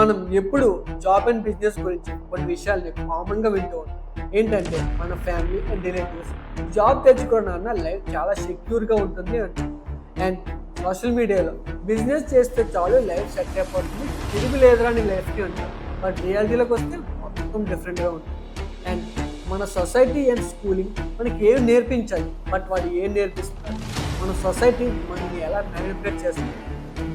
మనం ఎప్పుడు job and business గురించి కొన్ని విషయాల్ని కామన్గా వింటూ ఉంటాం. ఏంటంటే మన ఫ్యామిలీ అండ్ రిలేటివ్స్ జాబ్ తెచ్చుకోవడం లైఫ్ చాలా సెక్యూర్గా ఉంటుంది అంటారు. అండ్ సోషల్ మీడియాలో బిజినెస్ చేస్తే చాలు లైఫ్ సెట్ అయిపోతుంది, తిరిగి లేదురా నీ లైఫ్కి అంటారు. బట్ రియాలిటీలోకి వస్తే మొత్తం డిఫరెంట్గా ఉంటుంది. అండ్ మన సొసైటీ అండ్ స్కూలింగ్ మనకి ఏం నేర్పించాలి, బట్ వాడు ఏం నేర్పిస్తున్నారు, మన సొసైటీ మనల్ని ఎలా మ్యానిపులేట్ చేస్తుంది,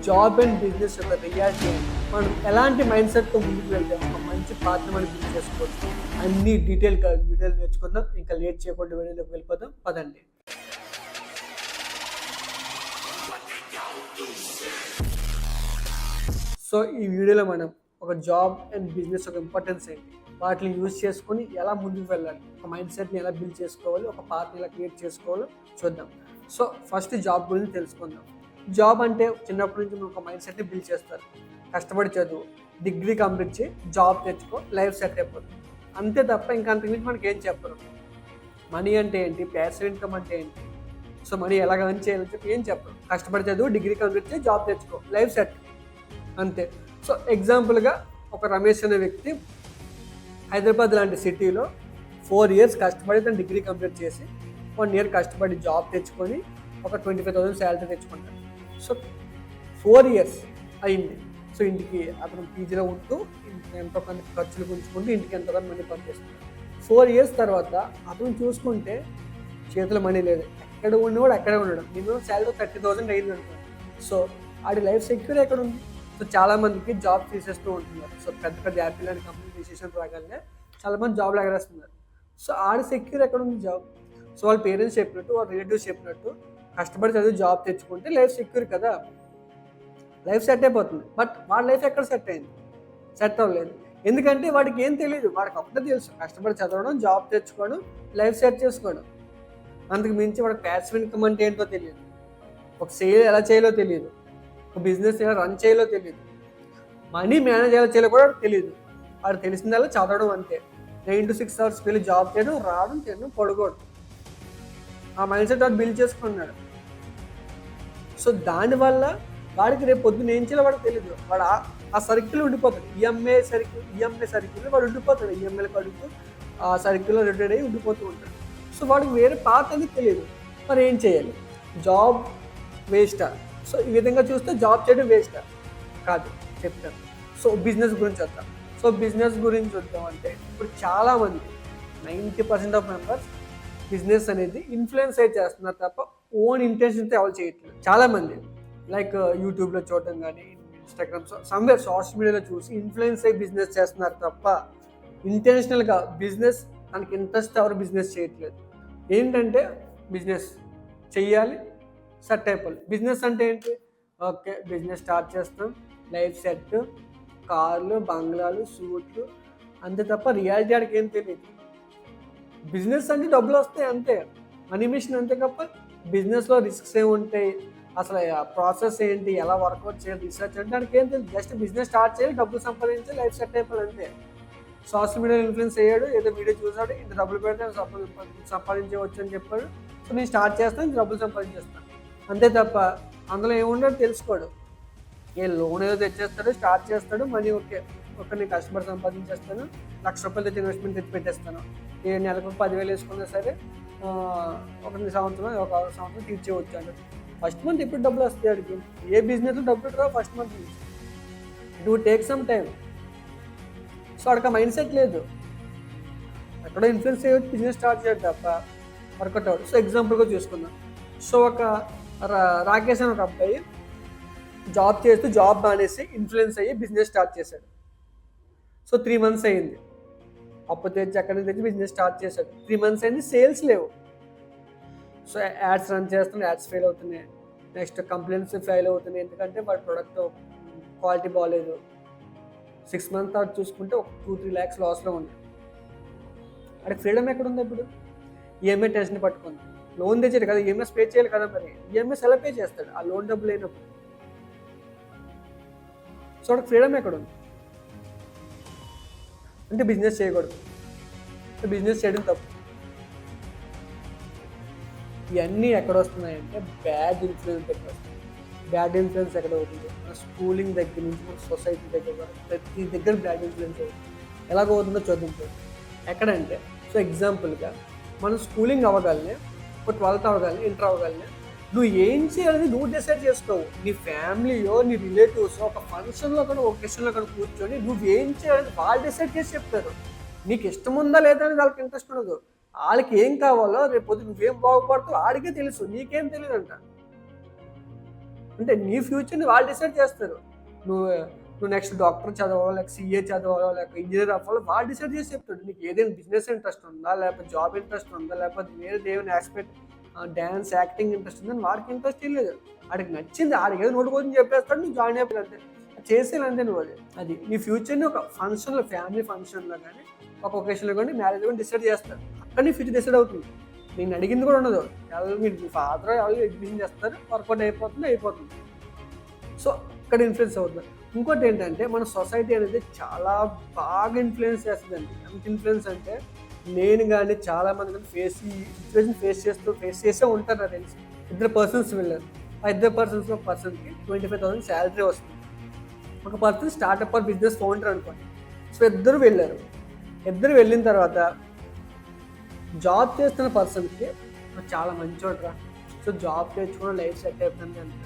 జాబ్ అండ్ బిజినెస్ యొక్క రియాలిటీ, మనం ఎలాంటి మైండ్ సెట్తో ముందుకు వెళ్తే ఒక మంచి పాత్ర మనం బిల్డ్ చేసుకోవచ్చు, అన్ని డీటెయిల్గా వీడియోలు నేర్చుకుందాం. ఇంకా లేట్ చేయకుండా వీడియోలోకి వెళ్ళిపోదాం పదండి. సో ఈ వీడియోలో మనం ఒక జాబ్ అండ్ బిజినెస్ ఒక ఇంపార్టెన్స్ ఏంటి, వాటిని యూజ్ చేసుకొని ఎలా ముందుకు వెళ్ళాలి, ఒక మైండ్ సెట్ని ఎలా బిల్డ్ చేసుకోవాలి, ఒక పాత్రని ఎలా క్రియేట్ చేసుకోవాలో చూద్దాం. సో ఫస్ట్ జాబ్ గురించి తెలుసుకుందాం. జాబ్ అంటే చిన్నప్పటి నుంచి మనం ఒక మైండ్ సెట్ని బిల్డ్ చేస్తారు. కష్టపడి చదువు, డిగ్రీ కంప్లీట్ చేయి, జాబ్ తెచ్చుకో, లైఫ్ సెట్ అయిపోతుంది, అంతే తప్ప ఇంకా అంతకుమించి మనకి ఏం చెప్పరు. మనీ అంటే ఏంటి, ప్యాసివ్ ఇన్కమ్ అంటే ఏంటి, సో మనీ ఎలా ఎర్న్ చేయాలని చెప్పి ఏం చెప్పరు. కష్టపడి చదువు, డిగ్రీ కంప్లీట్ చేయి, జాబ్ తెచ్చుకో, లైఫ్ సెట్, అంతే. సో ఎగ్జాంపుల్గా ఒక రమేష్ అనే వ్యక్తి హైదరాబాద్ లాంటి సిటీలో 4 years కష్టపడి తను డిగ్రీ కంప్లీట్ చేసి 1 year కష్టపడి జాబ్ తెచ్చుకొని ఒక 25,000 శాలరీ తెచ్చుకుంటాడు. సో 4 years అయింది. సో ఇంటికి అతను పీజీలో ఉంటూ ఎంతో కొంత ఖర్చులు గుంచుకుంటూ ఇంటికి ఎంతో కొంత మనీ పంపిస్తున్నాడు. 4 years తర్వాత అతను చూసుకుంటే చేతిలో మనీ లేదు, ఎక్కడ ఉన్నవాడు అక్కడే ఉన్నాడు. మినిమం శాలరీ 30,000 అయింది అనుకోండి. సో ఆడి లైఫ్ సెక్యూర్ ఎక్కడ ఉంది? సో చాలామందికి జాబ్ తీసేస్తూ ఉంటున్నారు. సో పెద్ద పెద్ద యాపిల్ అండ్ కంపెనీ తీసేసిన రాగానే చాలామంది జాబ్లు ఎగరేస్తున్నారు. సో ఆడి సెక్యూర్ ఎక్కడ ఉంది జాబ్? సో వాళ్ళ పేరెంట్స్ చెప్పినట్టు, వాళ్ళ రిలేటివ్స్ చెప్పినట్టు కష్టపడి చదివి జాబ్ తెచ్చుకుంటే లైఫ్ సెక్యూర్ కదా, లైఫ్ సెట్ అయిపోతుంది. బట్ వాడి లైఫ్ ఎక్కడ సెట్ అయింది? సెట్ అవ్వలేదు. ఎందుకంటే వాడికి ఏం తెలియదు, వాడికి ఒకటే తెలుసు, కష్టపడి చదవడం, జాబ్ తెచ్చుకోవడం, లైఫ్ సెట్ చేసుకోవడం. అందుకు మించి వాడికి ప్యాసివ్ ఇన్కమ్ అంటే ఏంటో తెలియదు, ఒక సేల్ ఎలా చేయాలో తెలియదు, ఒక బిజినెస్ ఎలా రన్ చేయాలో తెలియదు, మనీ మేనేజ్ ఎలా చేయాలో కూడా తెలియదు. వాడు తెలిసిందల్లా చదవడం అంతే. 9 to 6 hours వెళ్ళి జాబ్ చేయడం, రావడం, తినడం, పడుకోవడం. ఆ మైండ్ సెట్ వాడు బిల్డ్ చేసుకున్నాడు. సో దానివల్ల వాడికి రేపు పొద్దున్న ఏం చేయాలో వాడికి తెలియదు. వాడు ఆ సర్కిల్ ఉండిపోతాడు. ఈఎంఐ సర్కిల్ వాడు ఉండిపోతాడు. ఈఎంఐలు కడుగుతూ ఆ సర్కిల్లో రిటైర్డ్ అయ్యి ఉండిపోతూ ఉంటాడు. సో వాడికి వేరే పాత్ అనేది తెలియదు. మరి ఏం చేయాలి? జాబ్ వేస్టా? సో ఈ విధంగా చూస్తే జాబ్ చేయడం వేస్టా? కాదు, చెప్తాను. సో బిజినెస్ గురించి వద్దాం. సో బిజినెస్ గురించి వద్దామంటే ఇప్పుడు చాలామంది 90% ఆఫ్ మెంబర్స్ బిజినెస్ అనేది ఇన్ఫ్లుయెన్స్ అయితే చేస్తున్నారు తప్ప ఓన్ ఇంటెన్షన్తో ఎవరు చేయట్లేదు. చాలామంది లైక్ యూట్యూబ్లో చూడటం కానీ, ఇన్స్టాగ్రామ్, సమ్వేర్ సోషల్ మీడియాలో చూసి ఇన్ఫ్లుయెన్స్ అయ్యి బిజినెస్ చేస్తున్నారు తప్ప ఇంటెన్షనల్గా బిజినెస్ తనకి ఇంట్రెస్ట్ ఎవరు బిజినెస్ చేయట్లేదు. ఏంటంటే బిజినెస్ చెయ్యాలి, సెట్ అయిపోవాలి. బిజినెస్ అంటే ఏంటి? ఓకే, బిజినెస్ స్టార్ట్ చేస్తాం, లైఫ్ సెట్, కార్లు, బంగ్లాలు, సూట్లు, అంతే తప్ప రియాలిటీ ఆడికి ఏం తెలియదు. బిజినెస్ అంటే డబ్బులు వస్తాయి అంతే, మనీ మిషన్ అంతే తప్ప బిజినెస్లో రిస్క్స్ ఏముంటాయి, అసలు ప్రాసెస్ ఏంటి, ఎలా వర్కౌట్ చేయాలి, రీసెర్చ్ అంటే దానికి ఏం తెలియదు. జస్ట్ బిజినెస్ స్టార్ట్ చేయాలి, డబ్బులు సంపాదించాలి, లైఫ్ సెట్ అయిపోవాలి అంతే. సోషల్ మీడియా ఇన్ఫ్లుయెన్స్ అయ్యాడు, ఏదో వీడియో చూసాడు, ఇంత డబ్బులు పెడితే సంపాదించవచ్చు అని చెప్పాడు. సో నేను స్టార్ట్ చేస్తాను, ఇంత డబ్బులు సంపాదించేస్తాను అంతే తప్ప అందులో ఏముండో తెలుసుకోడు. ఏ లోన్ ఏదో తెచ్చేస్తాడు, స్టార్ట్ చేస్తాడు, మనీ ఓకే నేను కస్టమర్ సంపాదించేస్తాను, ₹1,00,000 తెచ్చి ఇన్వెస్ట్మెంట్ తెచ్చి పెట్టేస్తాను, ఏ నెలకు 10,000 వేసుకున్నా సరే ఒక సంవత్సరం తీర్చేవచ్చు అంటే ఫస్ట్ మంత్ ఎప్పుడు డబ్బులు వస్తాయి అడిగి. ఏ బిజినెస్లో డబ్బులు రావు ఫస్ట్ మంత్ నుంచి. It would take some time. So అక్కడ మైండ్ సెట్ లేదు, ఎక్కడో ఇన్ఫ్లుయెన్స్ చేయవచ్చు, బిజినెస్ స్టార్ట్ చేయడం తప్ప వర్కౌట్ అవ్వదు. సో ఎగ్జాంపుల్గా చూసుకుందాం. సో ఒక రాకేష్ అని ఒక అబ్బాయి జాబ్ చేస్తూ జాబ్ మానేసి ఇన్ఫ్లుయెన్స్ అయ్యి బిజినెస్ స్టార్ట్ చేశాడు. సో 3 months అయింది, అప్పు తెచ్చి అక్కడి నుంచి తెచ్చి బిజినెస్ స్టార్ట్ చేశాడు. 3 months అయింది, సేల్స్ లేవు. సో యాడ్స్ రన్ చేస్తున్నాడు, యాడ్స్ ఫెయిల్ అవుతున్నాయి, నెక్స్ట్ కంప్లైంట్స్ ఫెయిల్ అవుతున్నాయి, ఎందుకంటే వాడి ప్రొడక్ట్ క్వాలిటీ బాగాలేదు. 6 months తర్వాత చూసుకుంటే ఒక 2-3 lakhs లాస్లో ఉంది. అక్కడ ఫ్రీడమ్ ఎక్కడ ఉంది? ఇప్పుడు ఈఎంఐ టెన్షన్ పట్టుకుంది, లోన్ తెచ్చాడు కదా, ఈఎంఐస్ పే చేయాలి కదా, మరి ఈఎంఐస్ ఎలా పే చేస్తాడు ఆ లోన్ డబ్బులు లేనప్పుడు? సో అక్కడ ఫ్రీడమ్ ఎక్కడ ఉంది? అంటే బిజినెస్ చేయకూడదు, బిజినెస్ చేయడం తప్పు. ఇవన్నీ ఎక్కడ వస్తున్నాయంటే బ్యాడ్ ఇన్ఫ్లుయెన్స్ ఎక్కడ వస్తుంది. బ్యాడ్ ఇన్ఫ్లుయెన్స్ ఎక్కడ అవుతుంది? మన స్కూలింగ్ దగ్గర నుంచి మన సొసైటీ దగ్గర వరకు ప్రతి దగ్గర బ్యాడ్ ఇన్ఫ్లుయెన్స్ అవుతుంది. ఎలాగవుతుందో చూద్దాం. ఎక్కడంటే, సో ఎగ్జాంపుల్గా మనం స్కూలింగ్ అవ్వగానే, ఒక 12th అవ్వగానే, ఇంటర్ అవ్వగానే నువ్వు ఏం చేయాలని నువ్వు డిసైడ్ చేసుకోవు. నీ ఫ్యామిలీయో నీ రిలేటివ్స్ ఒక ఫంక్షన్లో కానీ ఒకేషన్లో కానీ కూర్చొని నువ్వు ఏం చేయాలని వాళ్ళు డిసైడ్ చేసి చెప్తారు. నీకు ఇష్టం ఉందా లేదా అని వాళ్ళకి ఇంట్రెస్ట్ ఉండదు. వాళ్ళకి ఏం కావాలో రేపు పొద్దు నువ్వేం బాగుపడతావు ఆడికే తెలుసు, నీకేం తెలియదంట. అంటే నీ ఫ్యూచర్ని వాళ్ళు డిసైడ్ చేస్తారు. నువ్వు నెక్స్ట్ డాక్టర్ చదవాలో, లేక CA చదవాలో, లేక ఇంజనీర్ అవ్వాలో వాళ్ళు డిసైడ్ చేసి చెప్తాడు. నీకు ఏదైనా బిజినెస్ ఇంట్రెస్ట్ ఉందా, లేకపోతే జాబ్ ఇంట్రెస్ట్ ఉందా, లేకపోతే వేరే ఏమైనా ఆస్పెక్ట్ డ్యాన్స్ యాక్టింగ్ ఇంట్రెస్ట్ ఉందని వాడికి ఇంట్రెస్ట్ లేదు. వాడికి నచ్చింది ఆడికి ఏదో నోటి కోసం చెప్పేస్తాడు, నువ్వు జాయిన్ అయిపోయి అంతే చేసేయాలంతే. నువ్వు అది నీ ఫ్యూచర్ని ఒక ఫంక్షన్లో, ఫ్యామిలీ ఫంక్షన్లో కానీ ఒక ఒకేషన్లో కానీ మ్యారేజ్ కానీ డిసైడ్ చేస్తారు. అక్కడ నీ ఫ్యూచర్ డిసైడ్ అవుతుంది. నేను అడిగింది కూడా ఉండదు. ఎవరు మీ ఫాదర్ ఎవరు ఎడ్యుకేషన్ చేస్తారు, వర్కౌట్ అయిపోతుంది. సో ఇక్కడ ఇన్ఫ్లుయెన్స్ అవుతుంది. ఇంకోటి ఏంటంటే, మన సొసైటీ అనేది చాలా బాగా ఇన్ఫ్లుయెన్స్ చేస్తుందండి. ఎంత ఇన్ఫ్లుయెన్స్ అంటే, నేను కానీ చాలామంది కానీ సిచ్యువేషన్ ఫేస్ చేసే ఉంటారు. నాకు తెలిసి 2 పర్సన్స్ వెళ్ళారు. ఆ 2 పర్సన్స్లో ఒక పర్సన్కి 25,000 శాలరీ వస్తుంది. ఒక person startup or business founder అనుకోండి. సో ఇద్దరు వెళ్ళారు. ఇద్దరు వెళ్ళిన తర్వాత జాబ్ చేస్తున్న పర్సన్కి చాలా మంచోడ్రా, సో జాబ్ తెచ్చుకోవడం లైఫ్ సెట్ అయిపోతుంది అంటే,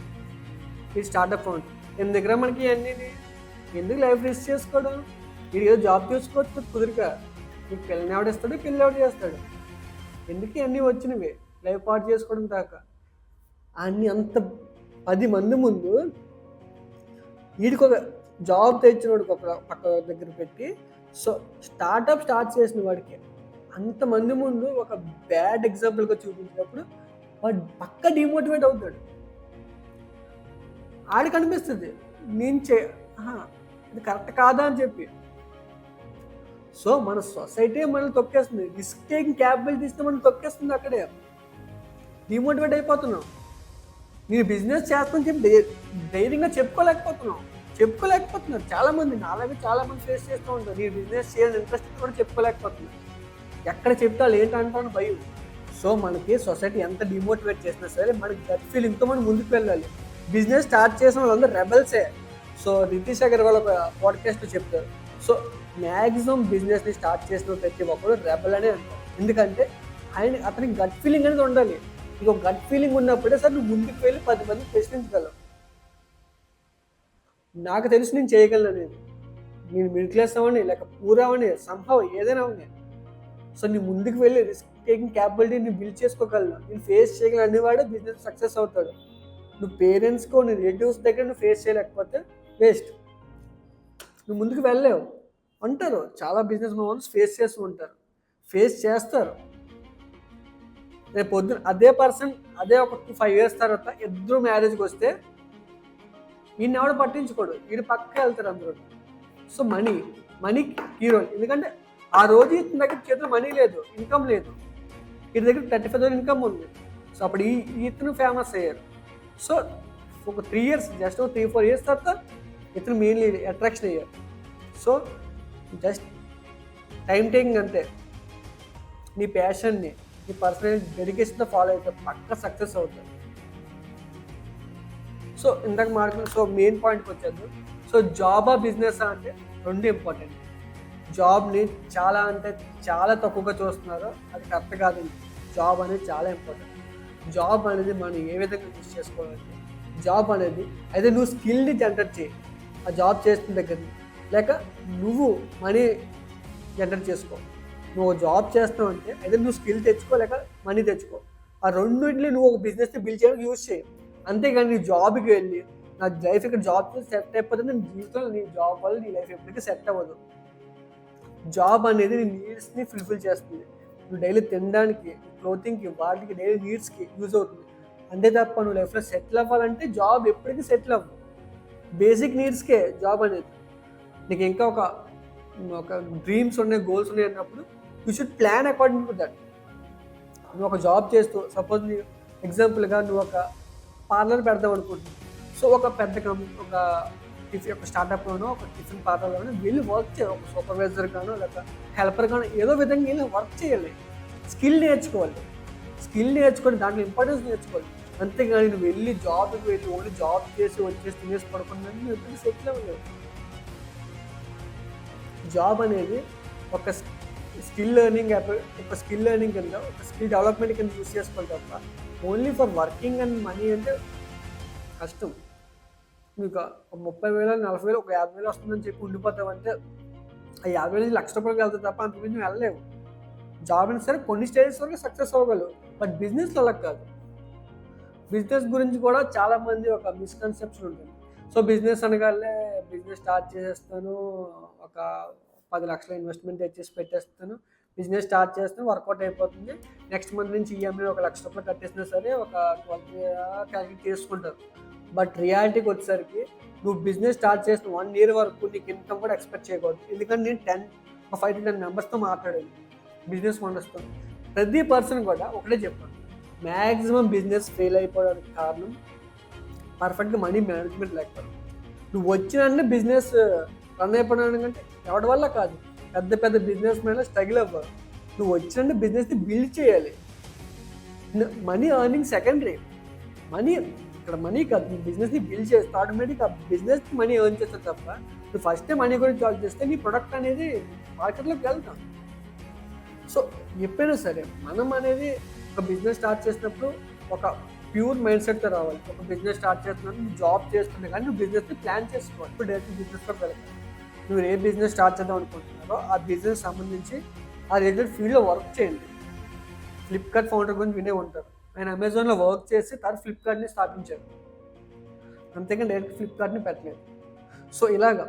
ఈ స్టార్టప్ ఫౌండర్ దీని దగ్గర మనకి అన్నీ ఎందుకు లైఫ్ రిస్క్ చేసుకోవడం, ఇది ఏదో జాబ్ చేసుకోవచ్చు కుదురుగా, నీకు పిల్లని ఎవడిస్తాడు, పిల్లి ఎవడు చేస్తాడు, ఎందుకు అన్నీ వచ్చినవి లైఫ్ పార్ట్ చేసుకోవడం దాకా అన్నీ. అంత 10 మంది ముందు వీడికి ఒక జాబ్ తెచ్చినోడికి ఒక పక్క దగ్గర పెట్టి, సో స్టార్ట్ చేసిన వాడికి అంతమంది ముందు ఒక బ్యాడ్ ఎగ్జాంపుల్గా చూపించినప్పుడు వాడు పక్క డిమోటివేట్ అవుతాడు. ఆడికి అనిపిస్తుంది ఇది కరెక్ట్ కాదా అని చెప్పి. సో మన సొసైటీ మనల్ని తొక్కేస్తుంది. రిస్క్ టేకింగ్ క్యాపబిలిటీస్తో మనం తొక్కేస్తుంది. అక్కడే డిమోటివేట్ అయిపోతున్నాం. నేను బిజినెస్ చేస్తానని చెప్పి ధైర్యంగా చెప్పుకోలేకపోతున్నారు చాలామంది. నాలాగే చాలామంది ఫేస్ చేస్తూ ఉంటారు. నేను బిజినెస్ చేయాలని ఇంట్రెస్ట్ కూడా చెప్పుకోలేకపోతున్నారు. ఎక్కడ చెప్తే వాళ్ళు ఏంటంటారని భయం. సో మనకి సొసైటీ ఎంత డిమోటివేట్ చేసినా సరే మనకి గట్ ఫీలింగ్తో మనం ముందుకు వెళ్ళాలి. బిజినెస్ స్టార్ట్ చేసిన వాళ్ళందరూ రెబల్సే. సో రితీష్ అగర్వాల్ ఒక పాడ్కాస్ట్లో చెప్తారు. సో మ్యాక్సిమం బిజినెస్ని స్టార్ట్ చేసిన ప్రతి ఒక్కరు రెబల్ అనే అంటారు. ఎందుకంటే అతనికి గట్ ఫీలింగ్ అనేది ఉండాలి. నీకు గట్ ఫీలింగ్ ఉన్నప్పుడే సార్ నువ్వు ముందుకు వెళ్ళి 10 మందిని ప్రశ్నించగలవు. నాకు తెలిసి నేను చేయగలను అనేది. నేను మిడిల్ క్లాస్ అవని, లేక పూర్ అవని, సంభవ్ ఏదైనా అవని. సో నీ ముందుకు వెళ్ళి రిస్క్ టేకింగ్ క్యాపబిలిటీని బిల్డ్ చేసుకోగలను, నేను ఫేస్ చేయగలను అనేవాడే బిజినెస్ సక్సెస్ అవుతాడు. నువ్వు పేరెంట్స్కో నీ రిలేటివ్స్ దగ్గర నువ్వు ఫేస్ చేయలేకపోతే వేస్ట్. నువ్వు ముందుకు వెళ్ళలేవు అంటారు. చాలా బిజినెస్ మోడల్స్ ఫేస్ చేస్తూ ఉంటారు, ఫేస్ చేస్తారు. రేపు పొద్దున అదే పర్సన్ అదే ఒక 5 years తర్వాత ఇద్దరు మ్యారేజ్కి వస్తే ఈయన ఎవడు పట్టించుకోడు, వీడు పక్కకి వెళ్తారు అందరూ. So money hero. ఎందుకంటే ఆ రోజు ఇతని దగ్గర చేతిలో మనీ లేదు, ఇన్కమ్ లేదు. వీటి దగ్గర 35,000 ఇన్కమ్ ఉంది. సో అప్పుడు ఇతను ఫేమస్ అయ్యారు. సో ఒక 3 years, జస్ట్ 3-4 years తర్వాత ఇతను మెయిన్లీ అట్రాక్షన్ అయ్యారు. సో జస్ట్ టైం టేకింగ్ అంతే. నీ ప్యాషన్ని, నీ పర్సనల్ డెడికేషన్తో ఫాలో అయితే పక్క సక్సెస్ అవుతుంది. సో ఇందాక మాట్లాడుకున్న సో మెయిన్ పాయింట్కి వచ్చేది. సో జాబా బిజినెస్ అంటే 2 ఇంపార్టెంట్. జాబ్ని చాలా తక్కువగా చూస్తున్నారు, అది కరెక్ట్ కాదండి. జాబ్ అనేది చాలా ఇంపార్టెంట్. జాబ్ అనేది మనం ఏ విధంగా యూజ్ చేసుకోవాలంటే, జాబ్ అనేది అయితే నువ్వు స్కిల్ని జనరేట్ చేయి ఆ జాబ్ చేస్తున్న దగ్గర, లేక నువ్వు మనీ జనరేట్ చేసుకో. నువ్వు జాబ్ చేస్తావు అంటే అయితే నువ్వు స్కిల్ తెచ్చుకో, లేక మనీ తెచ్చుకో. ఆ రెండింటిని నువ్వు ఒక బిజినెస్ని బిల్డ్ చేయడానికి యూజ్ చేయి. అంతేగాని నీ జాబ్కి వెళ్ళి నా లైఫ్ ఇక్కడ జాబ్ సెట్ అయిపోతే నీ జీవితంలో నీ జాబ్ వల్ల నీ లైఫ్ ఎప్పటికీ సెట్ అవ్వదు. జాబ్ అనేది నీ నీడ్స్ని ఫుల్ఫిల్ చేస్తుంది. నువ్వు డైలీ తినడానికి, క్లోతింగ్కి, వాటికి డైలీ నీడ్స్కి యూజ్ అవుతుంది. అంతే తప్ప నువ్వు లైఫ్లో సెటిల్ అవ్వాలంటే జాబ్ ఎప్పటికీ సెటిల్ అవ్వు. బేసిక్ నీడ్స్కే జాబ్ అనేది. నీకు ఇంకా ఒక డ్రీమ్స్ ఉన్నాయి, గోల్స్ ఉన్నాయి అన్నప్పుడు you should plan according to that. నువ్వు ఒక జాబ్ చేస్తూ సపోజ్ నీ ఎగ్జాంపుల్గా నువ్వు ఒక పార్లర్ పెడదాం అనుకుంటున్నావు. సో ఒక పెద్ద ఒక స్టార్టప్లోనో ఒక టిఫిన్ పార్లర్లోనో వెళ్ళి వర్క్ చేయాలి. ఒక సూపర్వైజర్ గానో లేక హెల్పర్ గానో ఏదో విధంగా వెళ్ళి వర్క్ చేయాలి. స్కిల్ నేర్చుకొని దాంట్లో ఇంపార్టెన్స్ నేర్చుకోవాలి. అంతేగాని నువ్వు వెళ్ళి జాబ్కి వెళ్ళి ఓన్లీ జాబ్ చేసి వచ్చేసి తినేసి పడుకున్నాను నువ్వు ఎప్పుడు సెటిల్ అవ్వలేవు. జాబ్ అనేది ఒక స్కిల్ లెర్నింగ్ ఒక స్కిల్ లెర్నింగ్ కింద ఒక స్కిల్ డెవలప్మెంట్ కింద యూస్ చేసుకోవాలి తప్ప only for working and money అంటే కష్టం. మీకు 30,000 40,000 ఒక 50,000 వస్తుందని చెప్పి ఉండిపోతావంటే ఆ 50,000 ₹1,00,000 వెళ్తుంది తప్ప అంతకుమించి నువ్వు వెళ్ళలేవు. జాబ్ అయినా సరే కొన్ని స్టేజెస్ వరకు సక్సెస్ అవ్వగలవు, బట్ బిజినెస్లో అలా కాదు. బిజినెస్ గురించి కూడా చాలామంది ఒక మిస్కన్సెప్షన్ ఉంటుంది. సో బిజినెస్ అనగానే బిజినెస్ స్టార్ట్ చేసేస్తాను, ఒక 10 లక్షల ఇన్వెస్ట్మెంట్ తెచ్చేసి పెట్టేస్తాను, బిజినెస్ స్టార్ట్ చేస్తాను, వర్కౌట్ అయిపోతుంది, నెక్స్ట్ మంత్ నుంచి ఈఎంఐ ఒక ₹1,00,000 కట్టేసినా సరే ఒక 12 క్యాలిక్యులేట్ చేసుకుంటారు. బట్ రియాలిటీకి వచ్చేసరికి నువ్వు బిజినెస్ స్టార్ట్ చేసిన 1 year వరకు నీకు ఇన్కమ్ కూడా ఎక్స్పెక్ట్ చేయకూడదు. ఎందుకంటే నేను 5 to 10 మెంబర్స్తో మాట్లాడాను బిజినెస్ ఓనర్స్తో. ప్రతి పర్సన్ కూడా ఒకటే చెప్పాను, మ్యాక్సిమం బిజినెస్ ఫెయిల్ అయిపోవడానికి కారణం పర్ఫెక్ట్గా మనీ మేనేజ్మెంట్ లేకపోవడం. నువ్వు వచ్చిన బిజినెస్ రన్ అయిపోవడానికంటే ఎవరి వల్ల కాదు, పెద్ద పెద్ద బిజినెస్ మ్యాన్లో స్ట్రగుల్ అవ్వాలి. నువ్వు వచ్చిన బిజినెస్ని బిల్డ్ చేయాలి. మనీ ఎర్నింగ్ సెకండరీ, ఇక్కడ మనీ కాదు. నువ్వు బిజినెస్ని బిల్డ్ చేస్తే ఆటోమేటిక్ ఆ బిజినెస్కి మనీ ఎర్న్ చేస్తావు తప్ప నువ్వు ఫస్టే మనీ గురించి ఆలోచిస్తే నీ ప్రొడక్ట్ అనేది మార్కెట్లోకి వెళ్తాం. సో ఎప్పుడైనా సరే మనం అనేది ఒక బిజినెస్ స్టార్ట్ చేసినప్పుడు ఒక ప్యూర్ మైండ్ సెట్తో రావాలి. ఒక బిజినెస్ స్టార్ట్ చేస్తున్నప్పుడు నువ్వు జాబ్ చేస్తున్నా కానీ నువ్వు బిజినెస్ని ప్లాన్ చేసుకోవాలి. ఇప్పుడు డైరెక్ట్ బిజినెస్లోకి వెళ్ళాలి. నువ్వు ఏ బిజినెస్ స్టార్ట్ చేద్దాం అనుకుంటున్నారో ఆ బిజినెస్ సంబంధించి ఆ రిలేటెడ్ ఫీల్డ్లో వర్క్ చేయండి. ఫ్లిప్కార్ట్ ఫౌండర్ గురించి వినే ఉంటారు. ఆయన అమెజాన్లో వర్క్ చేసి తర్వాత ఫ్లిప్కార్ట్ని స్థాపించారు, అంతేకాని డైరెక్ట్ ఫ్లిప్కార్ట్ని పెట్టలేదు. సో ఇలాగా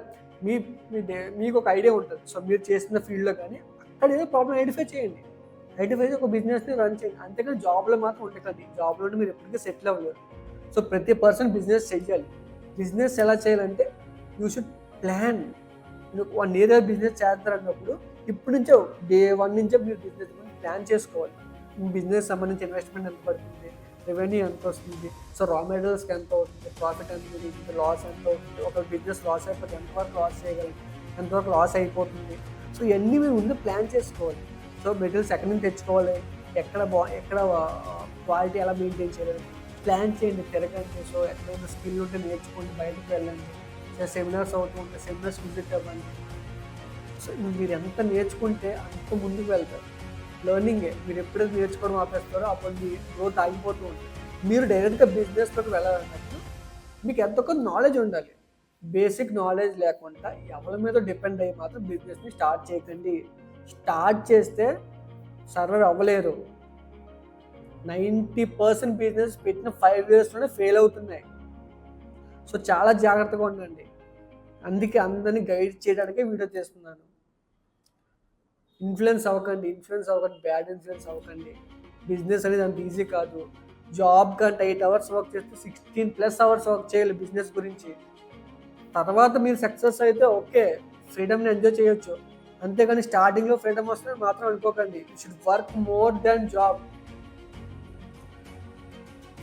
మీకు ఒక ఐడియా ఉంటుంది. సో మీరు చేసిన ఫీల్డ్లో కానీ అక్కడ ఏదో ప్రాబ్లం ఐడెంటిఫై చేయండి. ఐడెంటిఫై చేసి ఒక బిజినెస్ని రన్ చేయండి. అంతేకాని జాబ్లో మాత్రం ఉండకండి. జాబ్లో ఉంటే మీరు ఎప్పటికీ సెటిల్ అవ్వలేరు. సో ప్రతి పర్సన్ బిజినెస్ చేయాలి. బిజినెస్ ఎలా చేయాలంటే యూ షుడ్ ప్లాన్. మీరు 1 year బిజినెస్ చేస్తారన్నప్పుడు ఇప్పటి నుంచో డే 1 నుంచే మీరు బిజినెస్ గురించి ప్లాన్ చేసుకోవాలి. బిజినెస్ సంబంధించి ఇన్వెస్ట్మెంట్ ఎంత పడుతుంది, రెవెన్యూ ఎంత వస్తుంది, సో రా మెటీరియల్స్కి ఎంత అవుతుంది, ప్రాఫిట్ ఎంత ఉంటుంది, లాస్ ఎంత అవుతుంది, ఒక బిజినెస్ లాస్ అయిపోతే ఎంతవరకు లాస్ చేయగలం, ఎంతవరకు లాస్ అయిపోతుంది. సో ఇవన్నీ మీరు ముందు ప్లాన్ చేసుకోవాలి. సో మెటీరియల్స్ ఎక్కడి నుంచి తెచ్చుకోవాలి, ఎక్కడ క్వాలిటీ ఎలా మెయింటైన్ చేయాలి ప్లాన్ చేయండి, తిరగండి. సో ఎక్కడైనా స్కిల్ ఉంటే నేర్చుకోండి, బయటకు వెళ్ళండి, సెమినార్స్ అవుతుంటే సెమినార్స్ విజిట్ అవ్వండి. సో మీరు ఎంత నేర్చుకుంటే అంత ముందుకు వెళ్తారు. లెర్నింగే. మీరు ఎప్పుడైతే నేర్చుకోవడం ఆపేస్తారో అప్పుడు మీ గ్రోత్ ఆగిపోతూ ఉంటుంది. మీరు డైరెక్ట్గా బిజినెస్లోకి వెళ్ళాలన్నట్టు మీకు ఎంతో కొంత నాలెడ్జ్ ఉండాలి. బేసిక్ నాలెడ్జ్ లేకుండా ఎవరి మీద డిపెండ్ అయ్యి మాత్రం బిజినెస్ని స్టార్ట్ చేయకండి. స్టార్ట్ చేస్తే సర్వర్ అవ్వలేరు. 90% బిజినెస్ పెట్టిన 5 yearsలోనే ఫెయిల్ అవుతున్నాయి. సో చాలా జాగ్రత్తగా ఉండండి. అందుకే అందరినీ గైడ్ చేయడానికే వీడియో చేస్తున్నాను. ఇన్ఫ్లుయెన్స్ అవ్వకండి, బ్యాడ్ ఇన్ఫ్లుయెన్స్ అవ్వకండి. బిజినెస్ అనేది అంత ఈజీ కాదు. జాబ్ కంటే 8 hours వర్క్ చేస్తే 16+ hours వర్క్ చేయాలి బిజినెస్ గురించి. తర్వాత మీరు సక్సెస్ అయితే ఓకే, ఫ్రీడమ్ని ఎంజాయ్ చేయొచ్చు. అంతేగాని స్టార్టింగ్లో ఫ్రీడమ్ వస్తే మాత్రం అనుకోకండి. You should work more than job.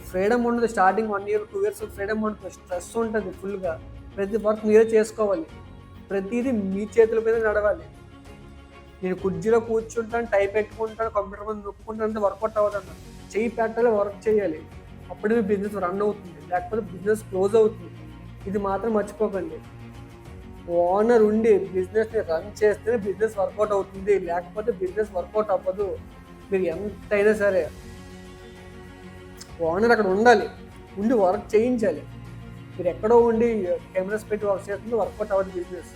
Freedom ఉండదు స్టార్టింగ్ 1 year 2 years ఫ్రీడమ్ ఉంటుంది, స్ట్రెస్ ఉంటుంది ఫుల్గా. ప్రతి వర్క్ మీరే చేసుకోవాలి, ప్రతిదీ మీ చేతుల మీద నడవాలి. నేను కుర్చీలో కూర్చుంటాను, టైప్ పెట్టుకుంటాను, కంప్యూటర్ మీద నొక్కుంటాను, వర్కౌట్ అవ్వదన్న. చెయ్యి పెట్టాలి, వర్క్ చేయాలి, అప్పుడే మీ బిజినెస్ రన్ అవుతుంది, లేకపోతే బిజినెస్ క్లోజ్ అవుతుంది. ఇది మాత్రం మర్చిపోకండి. ఓనర్ ఉండి బిజినెస్ని రన్ చేస్తేనే బిజినెస్ వర్కౌట్ అవుతుంది, లేకపోతే బిజినెస్ వర్కౌట్ అవ్వదు. మీరు ఎంతైనా సరే ఓనర్ అక్కడ ఉండి వర్క్ చేయించాలి. మీరు ఎక్కడో ఉండి కెమెరాస్ పెట్టి వర్క్ చేస్తుంది, వర్కౌట్ అవ్వదు బిజినెస్.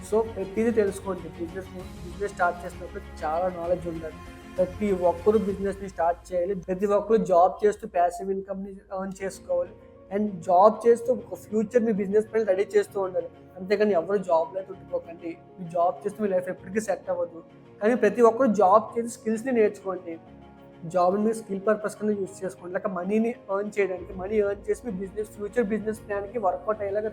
సో ప్రతిదీ తెలుసుకోండి. బిజినెస్ స్టార్ట్ చేసినప్పుడు చాలా నాలెడ్జ్ ఉండాలి. ప్రతి ఒక్కరు బిజినెస్ని స్టార్ట్ చేయాలి. ప్రతి ఒక్కరు జాబ్ చేస్తూ ప్యాసివ్ ఇన్కమ్ని ఎర్న్ చేసుకోవాలి. అండ్ జాబ్ చేస్తూ ఒక ఫ్యూచర్ మీ బిజినెస్ పైన రెడీ చేస్తూ ఉండాలి. అంతేగాని ఎవరు జాబ్లో ఉండిపోకండి. మీ జాబ్ చేస్తే మీ లైఫ్ ఎప్పటికీ సెట్ అవ్వదు. కానీ ప్రతి ఒక్కరు జాబ్ చేసి స్కిల్స్ని నేర్చుకోండి. జాబ్ని మీరు స్కిల్ పర్పస్ కింద యూస్ చేసుకోండి. లేక మనీని ఎర్న్ చేయడానికి, మనీ ఎర్న్ చేసి మీ ఫ్యూచర్ బిజినెస్ ప్లాన్కి వర్కౌట్ అయ్యేలాగా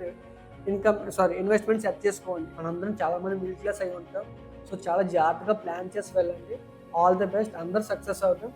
ఇన్వెస్ట్మెంట్ సెట్ చేసుకోండి. మనందరం చాలామంది మిడిల్ క్లాస్ అయి ఉంటాం. సో చాలా జాగ్రత్తగా ప్లాన్ చేసి వెళ్ళండి. All the best. అందరూ సక్సెస్ అవుతాం.